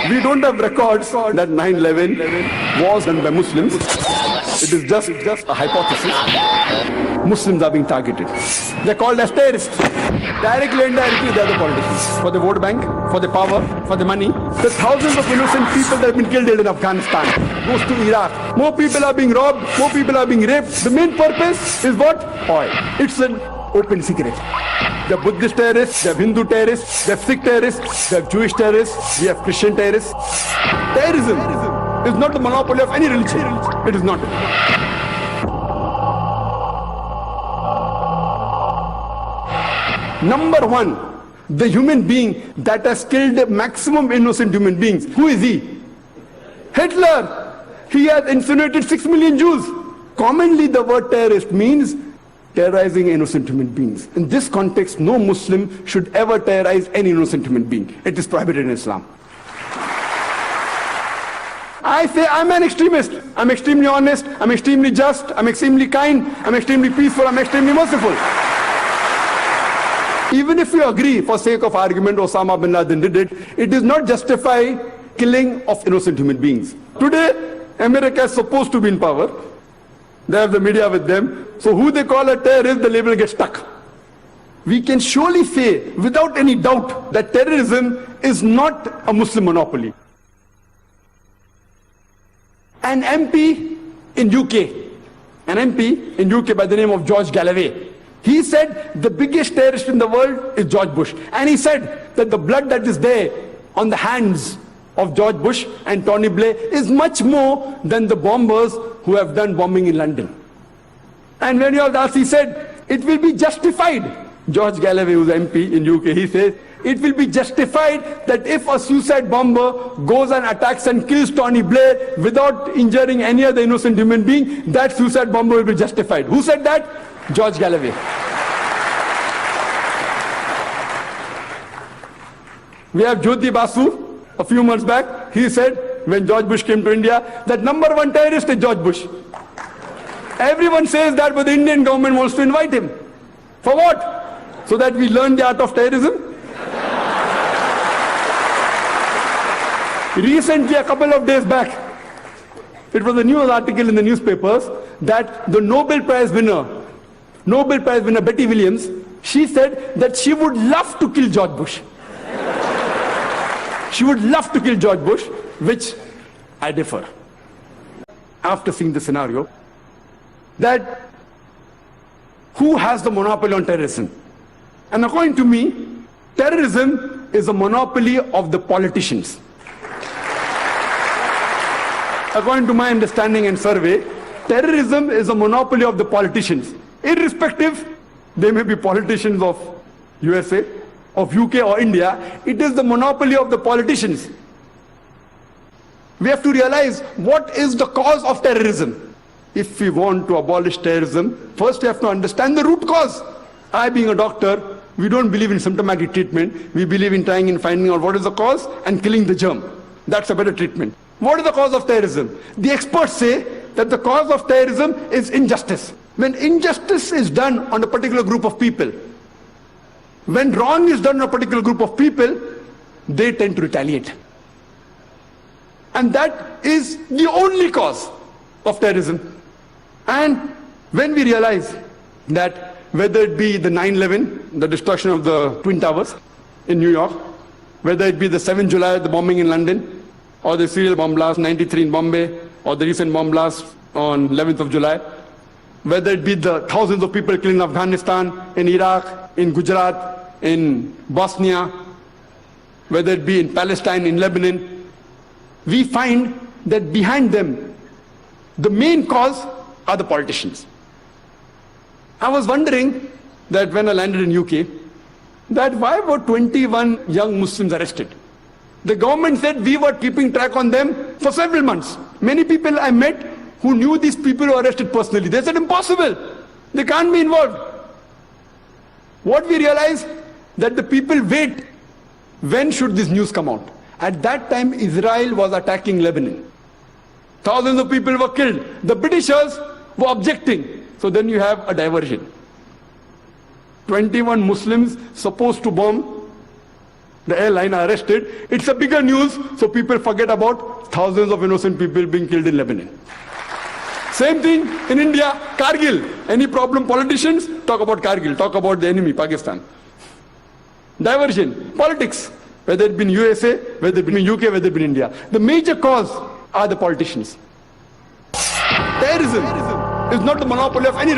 We don't have records that 9/11 was done by Muslims. It is just a hypothesis. Muslims are being targeted. They're called as terrorists. Directly and indirectly, they're the politicians. For the vote bank, for the power, for the money. The thousands of innocent people that have been killed in Afghanistan goes to Iraq. More people are being robbed, more people are being raped. The main purpose is what? Oil. It's an open secret. They have Buddhist terrorists, they have Hindu terrorists, they have Sikh terrorists, they have Jewish terrorists, we have Christian terrorists. Terrorism is not the monopoly of any religion. It is not. Number one, the human being that has killed maximum innocent human beings. Who is he? Hitler. He has incinerated 6 million Jews. Commonly the word terrorist means terrorizing innocent human beings. In this context, no Muslim should ever terrorize any innocent human being. It is prohibited in Islam. I say I'm an extremist. I'm extremely honest. I'm extremely just. I'm extremely kind. I'm extremely peaceful. I'm extremely merciful. Even if you agree, for sake of argument, Osama bin Laden did it, it does not justify killing of innocent human beings. Today, America is supposed to be in power. They have the media with them. So who they call a terrorist, the label gets stuck. We can surely say, without any doubt, that terrorism is not a Muslim monopoly. An MP in UK by the name of George Galloway, he said the biggest terrorist in the world is George Bush. And he said that the blood that is there on the hands of George Bush and Tony Blair is much more than the bombers who have done bombing in London. And when you have asked, he said, it will be justified. George Galloway, who's MP in UK, he says, it will be justified that if a suicide bomber goes and attacks and kills Tony Blair without injuring any other innocent human being, that suicide bomber will be justified. Who said that? George Galloway. We have Jyoti Basu, a few months back, he said, when George Bush came to India, that number one terrorist is George Bush. Everyone says that, but the Indian government wants to invite him. For what? So that we learn the art of terrorism? Recently, a couple of days back, it was a news article in the newspapers that the Nobel Prize winner Betty Williams, she said that she would love to kill George Bush. She would love to kill George Bush, which I differ. After seeing the scenario, that who has the monopoly on terrorism? And according to me, terrorism is a monopoly of the politicians. According to my understanding and survey, terrorism is a monopoly of the politicians. Irrespective, they may be politicians of USA, of UK or India, it is the monopoly of the politicians. We have to realize what is the cause of terrorism. If we want to abolish terrorism, first we have to understand the root cause. I, being a doctor, we don't believe in symptomatic treatment. We believe in trying and finding out what is the cause and killing the germ. That's a better treatment. What is the cause of terrorism? The experts say that the cause of terrorism is injustice. When injustice is done on a particular group of people, when wrong is done on a particular group of people, they tend to retaliate. And that is the only cause of terrorism. And when we realize that whether it be the 9/11, the destruction of the Twin Towers in New York, whether it be the 7th July, the bombing in London, or the serial bomb blast 93 in Bombay, or the recent bomb blast on 11th of July, whether it be the thousands of people killed in Afghanistan, in Iraq, in Gujarat, in Bosnia, whether it be in Palestine, in Lebanon, we find that behind them, the main cause are the politicians. I was wondering that when I landed in UK, that why were 21 young Muslims arrested? The government said we were keeping track on them for several months. Many people I met who knew these people were arrested personally. They said impossible. They can't be involved. What we realized that the people wait, when should this news come out? At that time, Israel was attacking Lebanon. Thousands of people were killed. The Britishers were objecting. So then you have a diversion. 21 Muslims supposed to bomb the airline are arrested. It's a bigger news, so people forget about thousands of innocent people being killed in Lebanon. Same thing in India, Kargil. Any problem, politicians talk about Kargil, talk about the enemy, Pakistan. Diversion, politics, whether it be in USA, whether it be in UK, whether it be in India. The major cause are the politicians. Terrorism is not the monopoly of any